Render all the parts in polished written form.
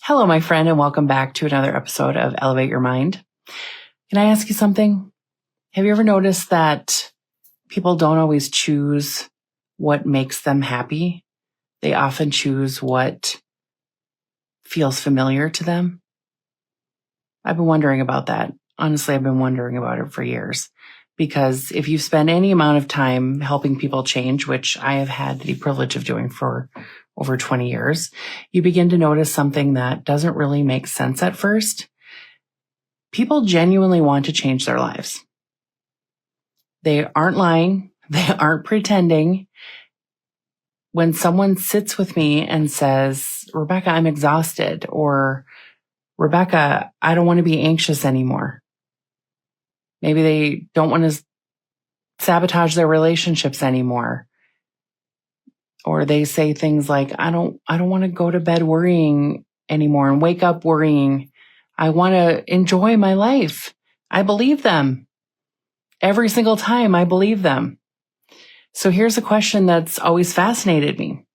Hello, my friend, and welcome back to another episode of Elevate Your Mind. Can I ask you something? Have you ever noticed that people don't always choose what makes them happy? They often choose what feels familiar to them. I've been wondering about that. Honestly, I've been wondering about it for years. Because if you spend any amount of time helping people change, which I have had the privilege of doing for over 20 years, you begin to notice something that doesn't really make sense at first. People genuinely want to change their lives. They aren't lying. They aren't pretending. When someone sits with me and says, Rebecca, I'm exhausted, or Rebecca, I don't want to be anxious anymore. Maybe they don't want to sabotage their relationships anymore. Or they say things like, I don't want to go to bed worrying anymore and wake up worrying. I want to enjoy my life. I believe them. Every single time I believe them. So here's a question that's always fascinated me.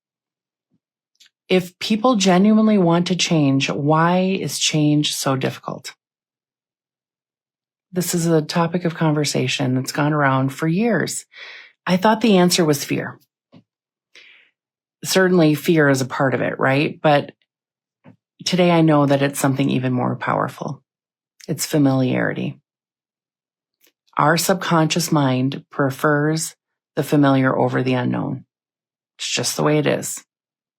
If people genuinely want to change, why is change so difficult? This is a topic of conversation that's gone around for years. I thought the answer was fear. Certainly fear is a part of it, right? But today I know that it's something even more powerful. It's familiarity. Our subconscious mind prefers the familiar over the unknown. It's just the way it is.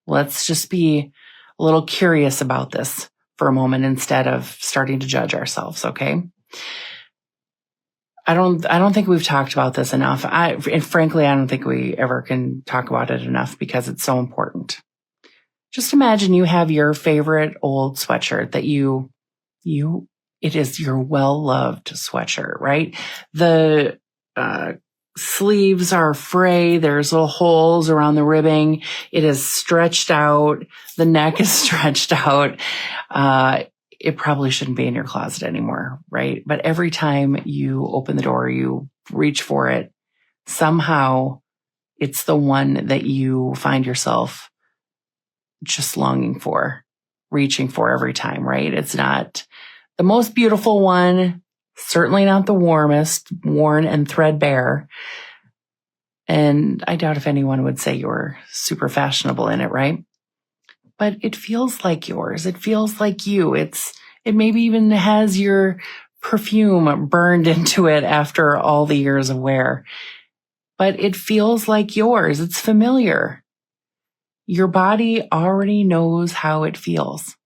Let's just be a little curious about this for a moment instead of starting to judge ourselves, okay? I don't think we've talked about this enough. And frankly, I don't think we ever can talk about it enough because it's so important. Just imagine you have your favorite old sweatshirt that it is your well-loved sweatshirt, right? The sleeves are fray. There's little holes around the ribbing. It is stretched out. The neck is stretched out. It probably shouldn't be in your closet anymore, right? But every time you open the door, you reach for it. Somehow it's the one that you find yourself just longing for, reaching for every time, right? It's not the most beautiful one, certainly not the warmest, worn and threadbare. And I doubt if anyone would say you're super fashionable in it, right? But it feels like yours. It feels like you. It maybe even has your perfume burned into it after all the years of wear. But it feels like yours. It's familiar. Your body already knows how it feels.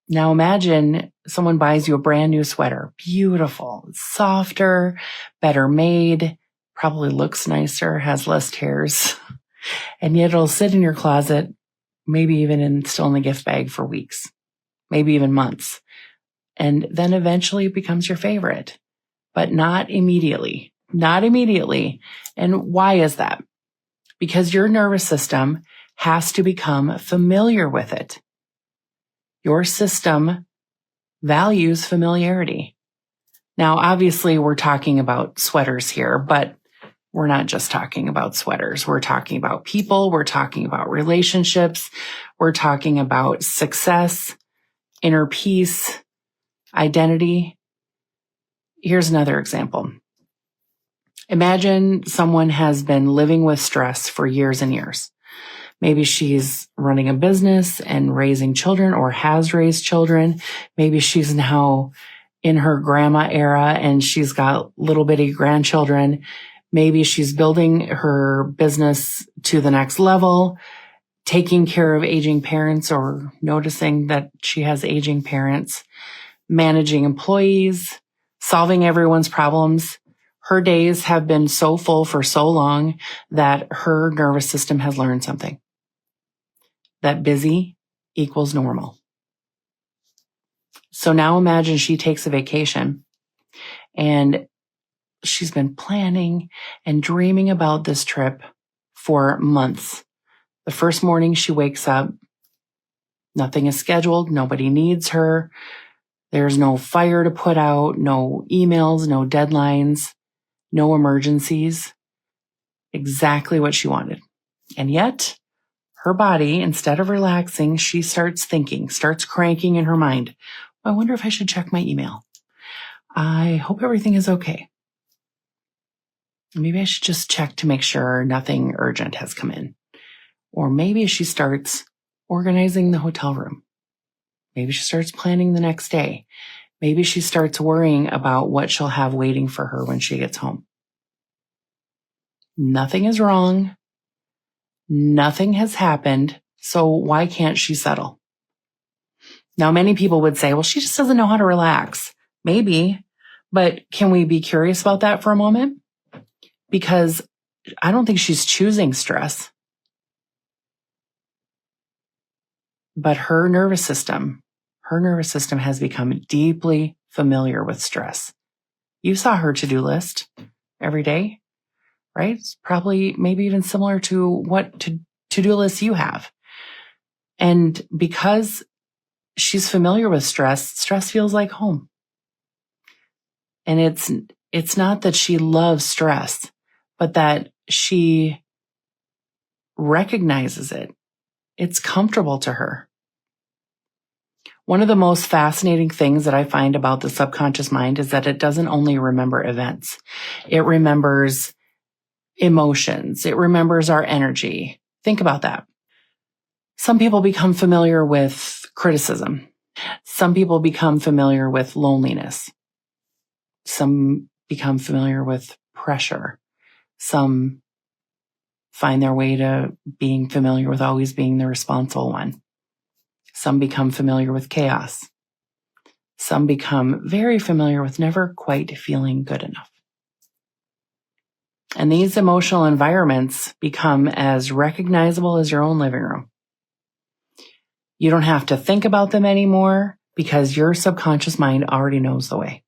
Now imagine someone buys you a brand new sweater. Beautiful. It's softer, better made, probably looks nicer, has less tears. And yet it'll sit in your closet, maybe even still in the gift bag for weeks, maybe even months. And then eventually it becomes your favorite, but not immediately. Not immediately. And why is that? Because your nervous system has to become familiar with it. Your system values familiarity. Now, obviously, we're talking about sweaters here, but we're not just talking about sweaters. We're talking about people. We're talking about relationships. We're talking about success, inner peace, identity. Here's another example. Imagine someone has been living with stress for years and years. Maybe she's running a business and raising children or has raised children. Maybe she's now in her grandma era and she's got little bitty grandchildren. Maybe she's building her business to the next level, taking care of aging parents or noticing that she has aging parents, managing employees, solving everyone's problems. Her days have been so full for so long that her nervous system has learned something. That busy equals normal. So now imagine she takes a vacation and she's been planning and dreaming about this trip for months. The first morning she wakes up, nothing is scheduled. Nobody needs her. There's no fire to put out, no emails, no deadlines, no emergencies. Exactly what she wanted. And yet her body, instead of relaxing, she starts thinking, starts cranking in her mind. I wonder if I should check my email. I hope everything is okay. Maybe I should just check to make sure nothing urgent has come in. Or maybe she starts organizing the hotel room. Maybe she starts planning the next day. Maybe she starts worrying about what she'll have waiting for her when she gets home. Nothing is wrong. Nothing has happened. So why can't she settle? Now, many people would say, well, she just doesn't know how to relax. Maybe, but can we be curious about that for a moment? Because I don't think she's choosing stress. But her nervous system has become deeply familiar with stress. You saw her to-do list every day, right? It's probably maybe even similar to what to-do lists you have. And because she's familiar with stress feels like home. And it's not that she loves stress, but that she recognizes it. It's comfortable to her. One of the most fascinating things that I find about the subconscious mind is that it doesn't only remember events. It remembers emotions. It remembers our energy. Think about that. Some people become familiar with criticism. Some people become familiar with loneliness. Some become familiar with pressure. Some find their way to being familiar with always being the responsible one. Some become familiar with chaos. Some become very familiar with never quite feeling good enough. And these emotional environments become as recognizable as your own living room. You don't have to think about them anymore because your subconscious mind already knows the way.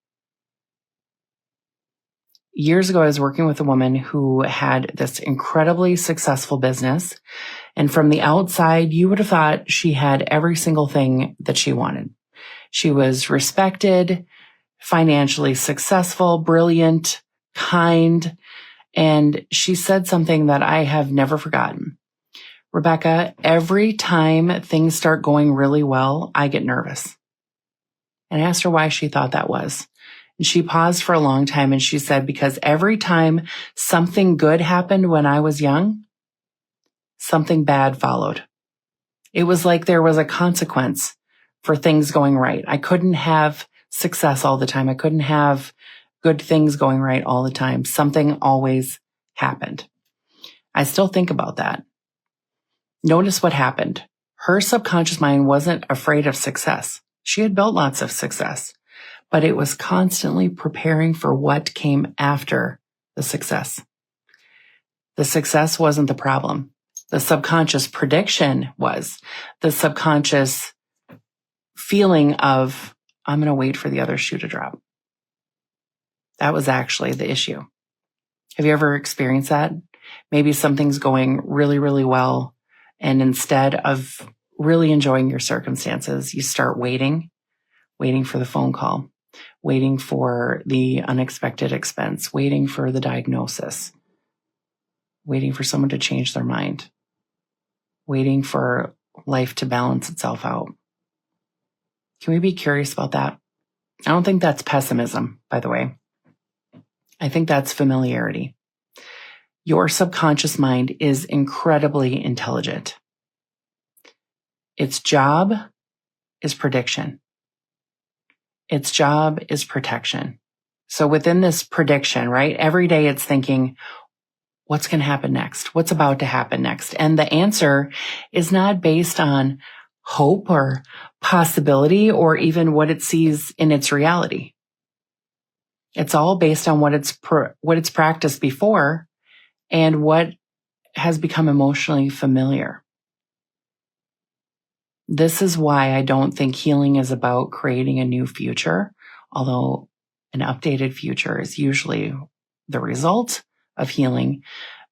Years ago, I was working with a woman who had this incredibly successful business. And from the outside, you would have thought she had every single thing that she wanted. She was respected, financially successful, brilliant, kind. And she said something that I have never forgotten. Rebecca, every time things start going really well, I get nervous. And I asked her why she thought that was. And she paused for a long time and she said, because every time something good happened when I was young, something bad followed. It was like there was a consequence for things going right. I couldn't have success all the time. I couldn't have good things going right all the time. Something always happened. I still think about that. Notice what happened. Her subconscious mind wasn't afraid of success. She had built lots of success, but it was constantly preparing for what came after the success. The success wasn't the problem. The subconscious prediction was. The subconscious feeling of, I'm going to wait for the other shoe to drop. That was actually the issue. Have you ever experienced that? Maybe something's going really, really well, and instead of really enjoying your circumstances, you start waiting for the phone call, waiting for the unexpected expense, waiting for the diagnosis, waiting for someone to change their mind, waiting for life to balance itself out. Can we be curious about that? I don't think that's pessimism, by the way. I think that's familiarity. Your subconscious mind is incredibly intelligent. Its job is prediction. Its job is protection. So within this prediction, right, every day it's thinking, what's going to happen next? What's about to happen next? And the answer is not based on hope or possibility or even what it sees in its reality. It's all based on what it's practiced before and what has become emotionally familiar. This is why I don't think healing is about creating a new future, although an updated future is usually the result of healing.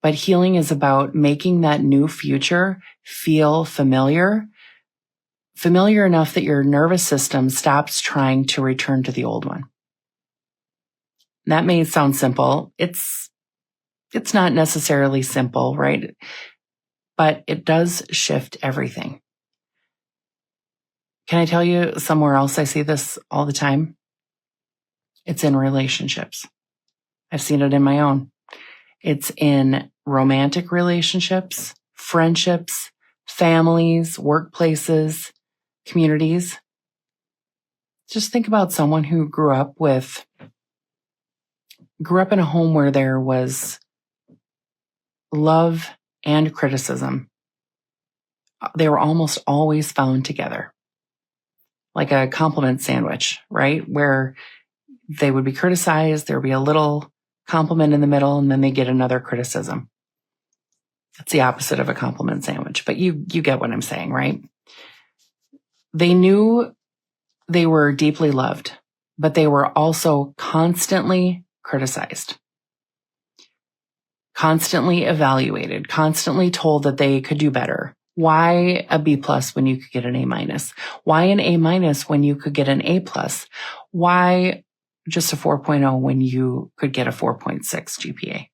But healing is about making that new future feel familiar enough that your nervous system stops trying to return to the old one. That may sound simple. It's not necessarily simple, right? but it does shift everything. Can I tell you somewhere else I see this all the time? It's in relationships. I've seen it in my own. It's in romantic relationships, friendships, families, workplaces, communities. Just think about someone who grew up in a home where there was love and criticism. They were almost always found together, like a compliment sandwich, right? Where they would be criticized, there would be a little compliment in the middle, and then they get another criticism. That's the opposite of a compliment sandwich, but you get what I'm saying, right? They knew they were deeply loved, but they were also constantly criticized, constantly evaluated, constantly told that they could do better. Why a B+ when you could get an A-? Why an A- when you could get an A+? Why just a 4.0 when you could get a 4.6 GPA?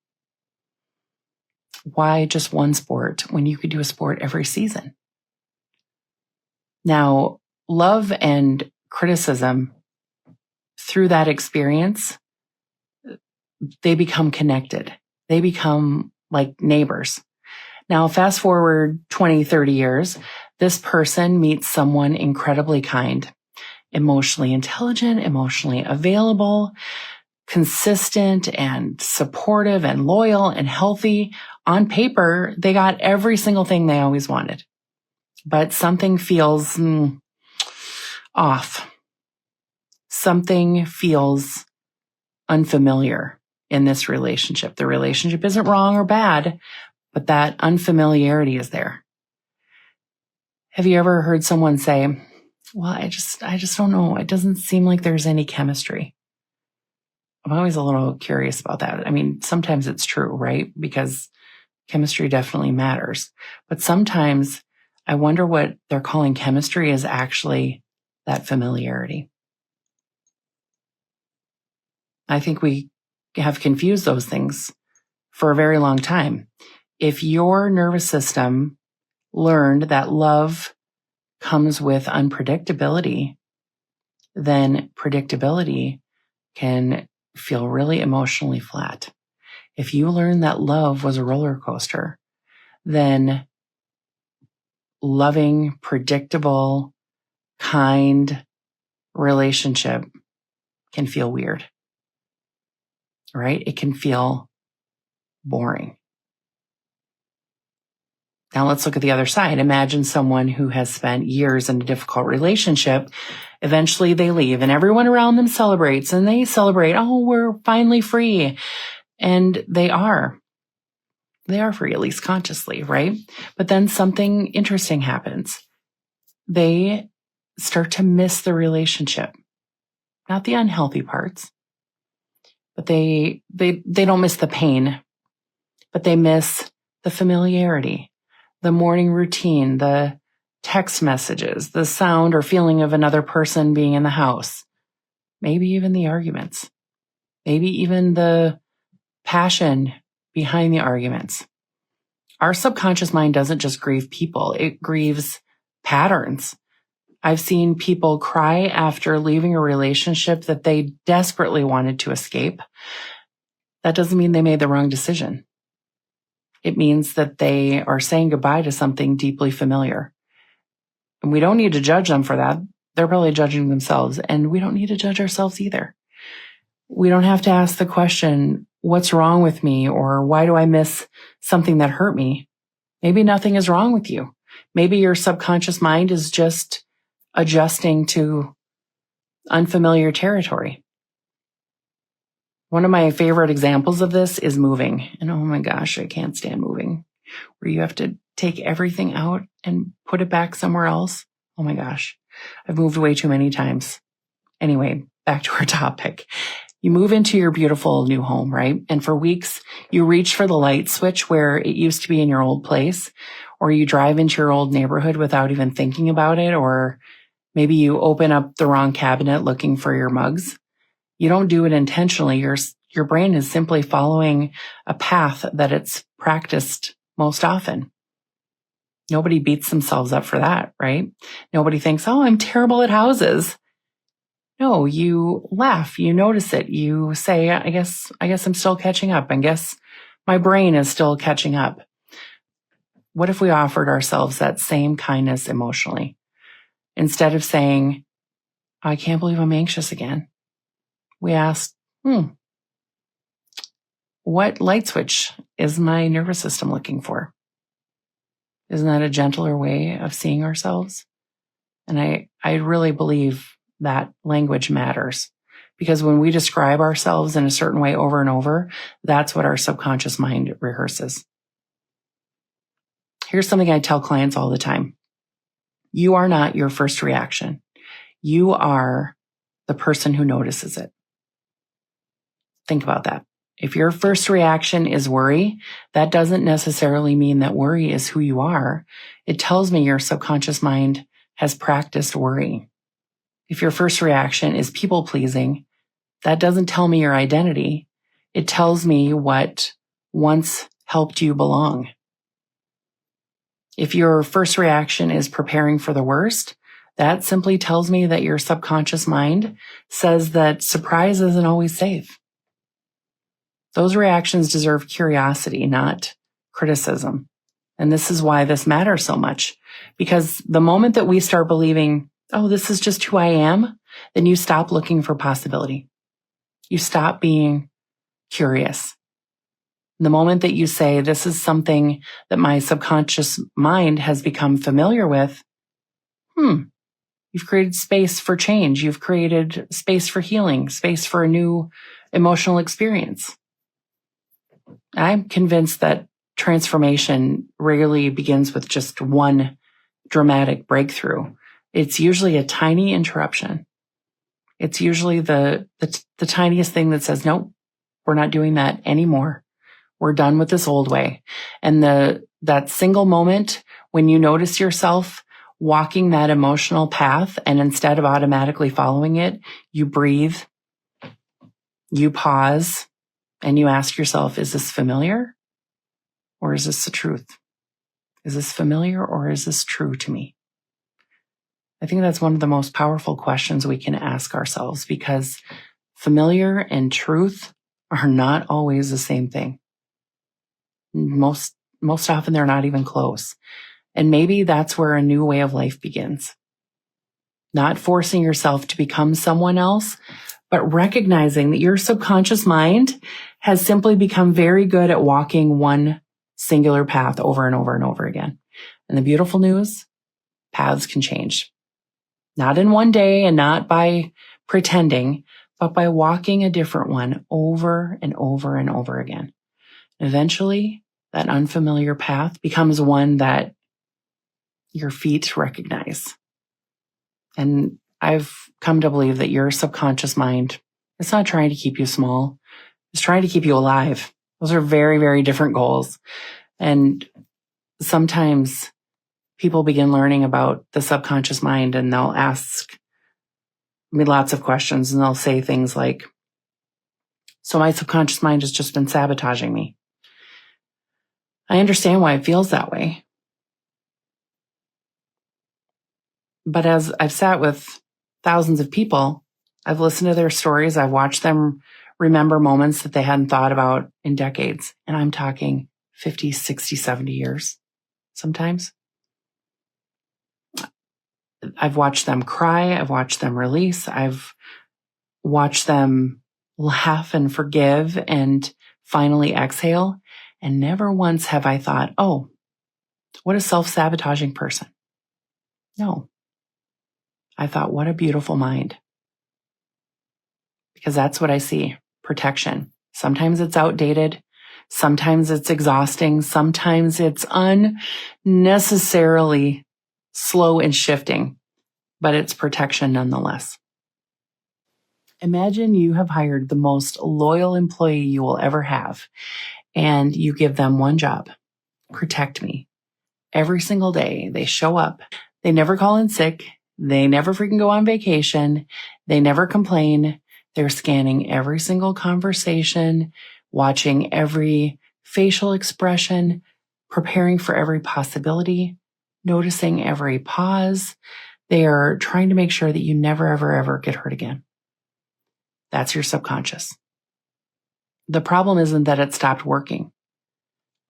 Why just one sport when you could do a sport every season? Now, love and criticism, through that experience, they become connected. They become like neighbors. Now, fast forward 20, 30 years, this person meets someone incredibly kind, emotionally intelligent, emotionally available, consistent and supportive and loyal and healthy. On paper, they got every single thing they always wanted, but something feels off. Something feels unfamiliar in this relationship. The relationship isn't wrong or bad, but that unfamiliarity is there. Have you ever heard someone say, well, I just don't know. It doesn't seem like there's any chemistry. I'm always a little curious about that. I mean, sometimes it's true, right? Because chemistry definitely matters. But sometimes I wonder what they're calling chemistry is actually that familiarity. I think we have confused those things for a very long time. If your nervous system learned that love comes with unpredictability, then predictability can feel really emotionally flat. If you learn that love was a roller coaster, then loving, predictable, kind relationship can feel weird, right? It can feel boring. Now let's look at the other side. Imagine someone who has spent years in a difficult relationship. Eventually they leave and everyone around them celebrates and they celebrate, oh, we're finally free. And they are free, at least consciously, right? But then something interesting happens. They start to miss the relationship, not the unhealthy parts, but they don't miss the pain, but they miss the familiarity, the morning routine, the text messages, the sound or feeling of another person being in the house, maybe even the arguments, maybe even the passion behind the arguments. Our subconscious mind doesn't just grieve people, it grieves patterns. I've seen people cry after leaving a relationship that they desperately wanted to escape. That doesn't mean they made the wrong decision. It means that they are saying goodbye to something deeply familiar. And we don't need to judge them for that. They're probably judging themselves, and we don't need to judge ourselves either. We don't have to ask the question, what's wrong with me? Or why do I miss something that hurt me? Maybe nothing is wrong with you. Maybe your subconscious mind is just adjusting to unfamiliar territory. One of my favorite examples of this is moving. And oh my gosh, I can't stand moving. Where you have to take everything out and put it back somewhere else. Oh my gosh, I've moved way too many times. Anyway, back to our topic. You move into your beautiful new home, right? And for weeks, you reach for the light switch where it used to be in your old place, or you drive into your old neighborhood without even thinking about it, or maybe you open up the wrong cabinet looking for your mugs. You don't do it intentionally. Your brain is simply following a path that it's practiced most often. Nobody beats themselves up for that, right? Nobody thinks, oh, I'm terrible at houses. No, you laugh, you notice it. You say, I guess I'm still catching up. I guess my brain is still catching up. What if we offered ourselves that same kindness emotionally? Instead of saying, I can't believe I'm anxious again, we asked, what light switch is my nervous system looking for? Isn't that a gentler way of seeing ourselves? And I really believe that language matters, because when we describe ourselves in a certain way over and over, that's what our subconscious mind rehearses. Here's something I tell clients all the time. You are not your first reaction. You are the person who notices it. Think about that. If your first reaction is worry, that doesn't necessarily mean that worry is who you are. It tells me your subconscious mind has practiced worry. If your first reaction is people pleasing, that doesn't tell me your identity. It tells me what once helped you belong. If your first reaction is preparing for the worst, that simply tells me that your subconscious mind says that surprise isn't always safe. Those reactions deserve curiosity, not criticism. And this is why this matters so much. Because the moment that we start believing, oh, this is just who I am, then you stop looking for possibility. You stop being curious. The moment that you say, this is something that my subconscious mind has become familiar with, you've created space for change. You've created space for healing, space for a new emotional experience. I'm convinced that transformation rarely begins with just one dramatic breakthrough. It's usually a tiny interruption. It's usually the tiniest thing that says, nope, we're not doing that anymore. We're done with this old way. And that single moment when you notice yourself walking that emotional path, and instead of automatically following it, you breathe, you pause, and you ask yourself, is this familiar or is this the truth? Is this familiar or is this true to me? I think that's one of the most powerful questions we can ask ourselves, because familiar and truth are not always the same thing. Most often they're not even close. And maybe that's where a new way of life begins. Not forcing yourself to become someone else, but recognizing that your subconscious mind has simply become very good at walking one singular path over and over and over again. And the beautiful news, paths can change. Not in one day and not by pretending, but by walking a different one over and over and over again. Eventually, that unfamiliar path becomes one that your feet recognize. And I've come to believe that your subconscious mind, it's not trying to keep you small. It's trying to keep you alive. Those are very, very different goals. And sometimes people begin learning about the subconscious mind and they'll ask me lots of questions, and they'll say things like, so my subconscious mind has just been sabotaging me. I understand why it feels that way. But as I've sat with thousands of people, I've listened to their stories. I've watched them remember moments that they hadn't thought about in decades. And I'm talking 50, 60, 70 years sometimes. I've watched them cry. I've watched them release. I've watched them laugh and forgive and finally exhale. And never once have I thought, oh, what a self-sabotaging person. No. I thought, what a beautiful mind. Because that's what I see, protection. Sometimes it's outdated. Sometimes it's exhausting. Sometimes it's unnecessarily slow and shifting, but it's protection nonetheless. Imagine you have hired the most loyal employee you will ever have, and you give them one job: protect me. Every single day, they show up. They never call in sick. They never freaking go on vacation. They never complain. They're scanning every single conversation, watching every facial expression, preparing for every possibility, noticing every pause. They are trying to make sure that you never, ever, ever get hurt again. That's your subconscious. The problem isn't that it stopped working.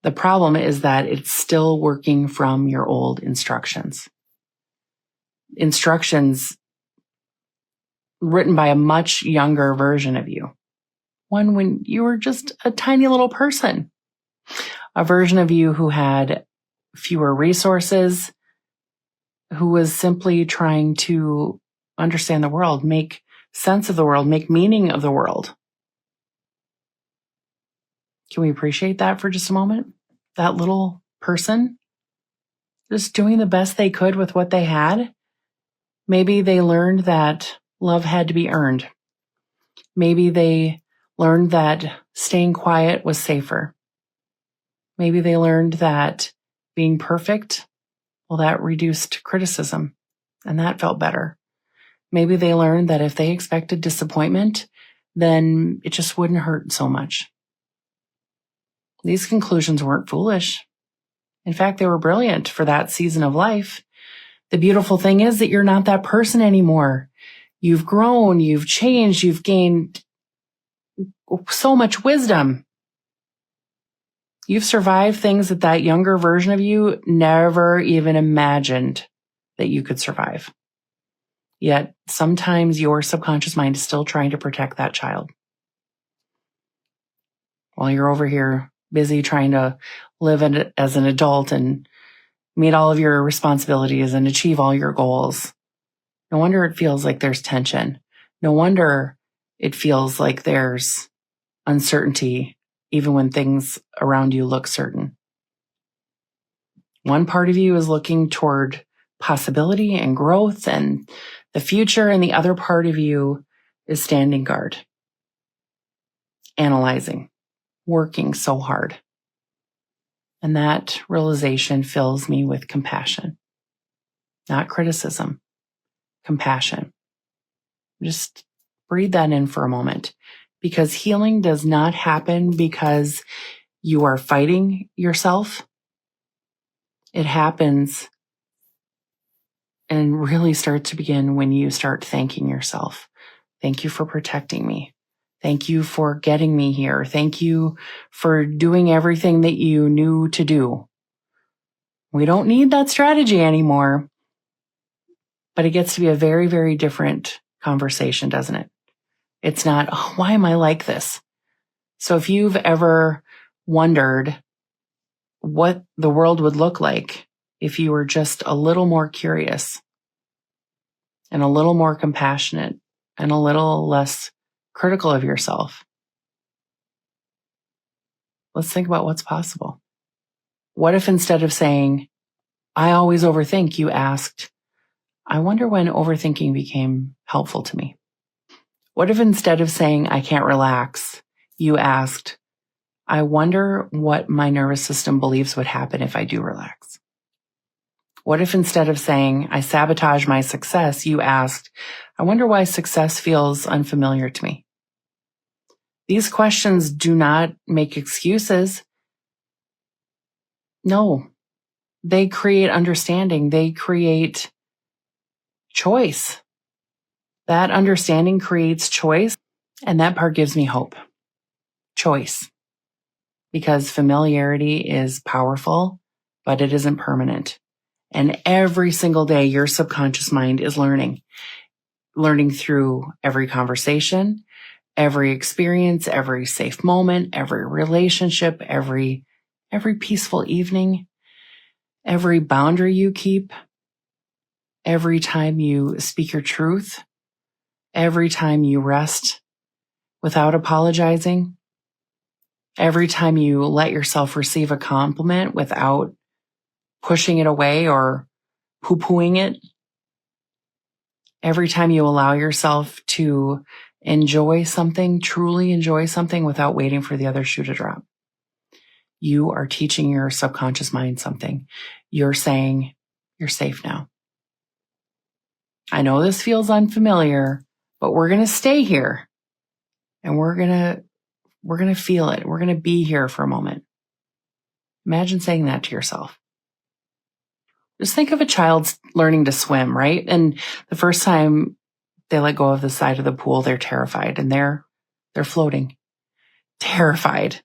The problem is that it's still working from your old instructions. Instructions written by a much younger version of you. One when you were just a tiny little person. A version of you who had fewer resources, who was simply trying to understand the world, make sense of the world, make meaning of the world. Can we appreciate that for just a moment? That little person just doing the best they could with what they had. Maybe they learned that love had to be earned. Maybe they learned that staying quiet was safer. Maybe they learned that being perfect, well, that reduced criticism, and that felt better. Maybe they learned that if they expected disappointment, then it just wouldn't hurt so much. These conclusions weren't foolish. In fact, they were brilliant for that season of life. The beautiful thing is that you're not that person anymore. You've grown, you've changed, you've gained so much wisdom. You've survived things that that younger version of you never even imagined that you could survive. Yet sometimes your subconscious mind is still trying to protect that child. While you're over here busy trying to live as an adult and meet all of your responsibilities and achieve all your goals. No wonder it feels like there's tension. No wonder it feels like there's uncertainty, even when things around you look certain. One part of you is looking toward possibility and growth and the future, and the other part of you is standing guard, analyzing, working so hard. And that realization fills me with compassion, not criticism, compassion. Just breathe that in for a moment, because healing does not happen because you are fighting yourself. It happens and really starts to begin when you start thanking yourself. Thank you for protecting me. Thank you for getting me here. Thank you for doing everything that you knew to do. We don't need that strategy anymore. But it gets to be a very, very different conversation, doesn't it? It's not, oh, why am I like this? So if you've ever wondered what the world would look like if you were just a little more curious and a little more compassionate and a little less critical of yourself, let's think about what's possible. What if instead of saying, I always overthink, you asked, I wonder when overthinking became helpful to me? What if instead of saying, I can't relax, you asked, I wonder what my nervous system believes would happen if I do relax? What if instead of saying, I sabotage my success, you asked, I wonder why success feels unfamiliar to me? These questions do not make excuses. No, they create understanding. They create choice. That understanding creates choice, and that part gives me hope. Choice. Because familiarity is powerful, but it isn't permanent. And every single day, your subconscious mind is learning through every conversation, every experience, every safe moment, every relationship, every peaceful evening, every boundary you keep, every time you speak your truth, every time you rest without apologizing, every time you let yourself receive a compliment without pushing it away or poo-pooing it, every time you allow yourself to enjoy something, truly enjoy something without waiting for the other shoe to drop, you are teaching your subconscious mind something. You're saying, you're safe now. I know this feels unfamiliar, but we're going to stay here and we're going to feel it. We're going to be here for a moment. Imagine saying that to yourself. Just think of a child learning to swim, right? And the first time they let go of the side of the pool, they're terrified and they're floating. Terrified.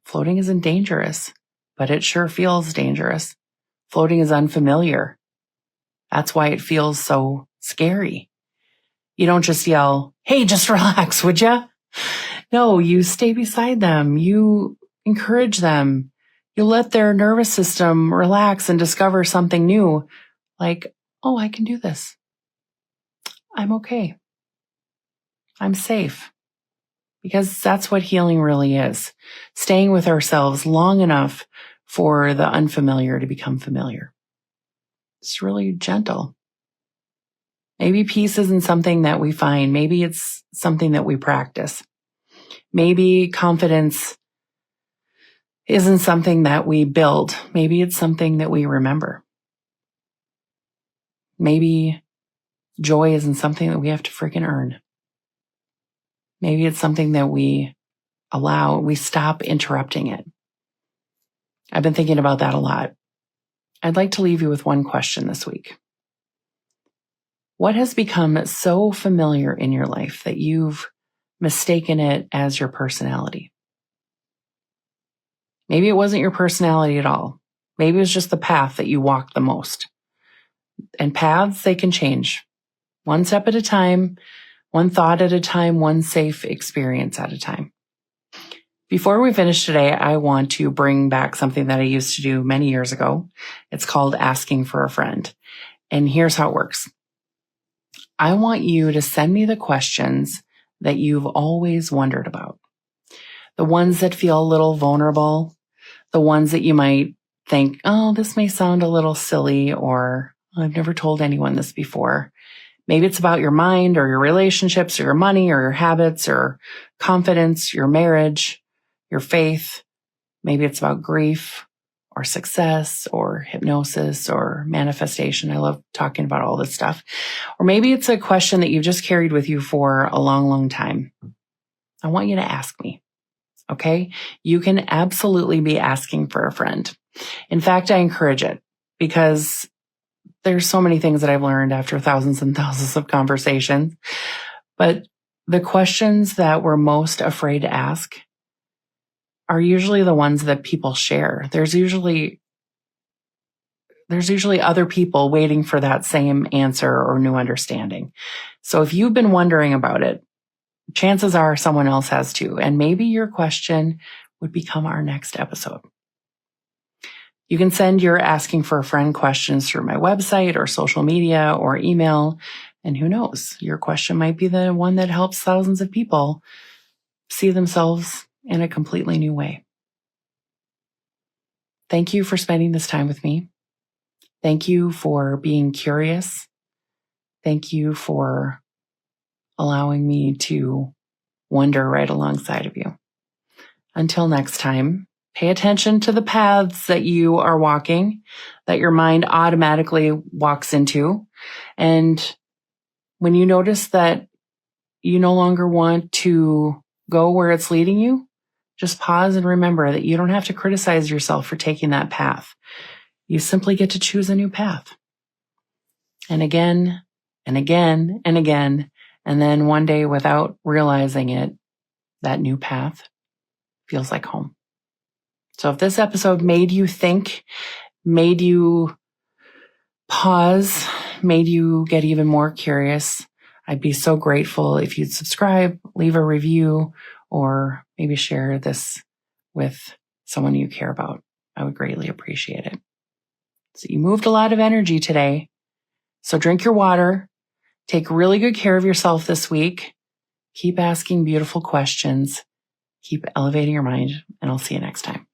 Floating isn't dangerous, but it sure feels dangerous. Floating is unfamiliar. That's why it feels so scary. You don't just yell, "Hey, just relax, would ya?" No, you stay beside them. You encourage them. You let their nervous system relax and discover something new. Like, oh, I can do this. I'm okay. I'm safe. Because that's what healing really is. Staying with ourselves long enough for the unfamiliar to become familiar. It's really gentle. Maybe peace isn't something that we find. Maybe it's something that we practice. Maybe confidence isn't something that we build. Maybe it's something that we remember. Maybe joy isn't something that we have to freaking earn. Maybe it's something that we stop interrupting it. I've been thinking about that a lot. I'd like to leave you with one question this week. What has become so familiar in your life that you've mistaken it as your personality? Maybe it wasn't your personality at all. Maybe it was just the path that you walked the most. And paths, they can change. One step at a time, one thought at a time, one safe experience at a time. Before we finish today, I want to bring back something that I used to do many years ago. It's called asking for a friend. And here's how it works. I want you to send me the questions that you've always wondered about. The ones that feel a little vulnerable, the ones that you might think, oh, this may sound a little silly, or I've never told anyone this before. Maybe it's about your mind or your relationships or your money or your habits or confidence, your marriage, your faith. Maybe it's about grief or success or hypnosis or manifestation. I love talking about all this stuff. Or maybe it's a question that you've just carried with you for a long, long time. I want you to ask me. Okay? You can absolutely be asking for a friend. In fact, I encourage it because there's so many things that I've learned after thousands and thousands of conversations. But the questions that we're most afraid to ask are usually the ones that people share. There's usually other people waiting for that same answer or new understanding. So if you've been wondering about it, chances are someone else has too. And maybe your question would become our next episode. You can send your asking for a friend questions through my website or social media or email. And who knows, your question might be the one that helps thousands of people see themselves in a completely new way. Thank you for spending this time with me. Thank you for being curious. Thank you for allowing me to wonder right alongside of you. Until next time, pay attention to the paths that you are walking, that your mind automatically walks into. And when you notice that you no longer want to go where it's leading you, just pause and remember that you don't have to criticize yourself for taking that path. You simply get to choose a new path. And again, and again, and again. And then one day, without realizing it, that new path feels like home. So if this episode made you think, made you pause, made you get even more curious, I'd be so grateful if you'd subscribe, leave a review, or maybe share this with someone you care about. I would greatly appreciate it. So you moved a lot of energy today. So drink your water. Take really good care of yourself this week. Keep asking beautiful questions. Keep elevating your mind, and I'll see you next time.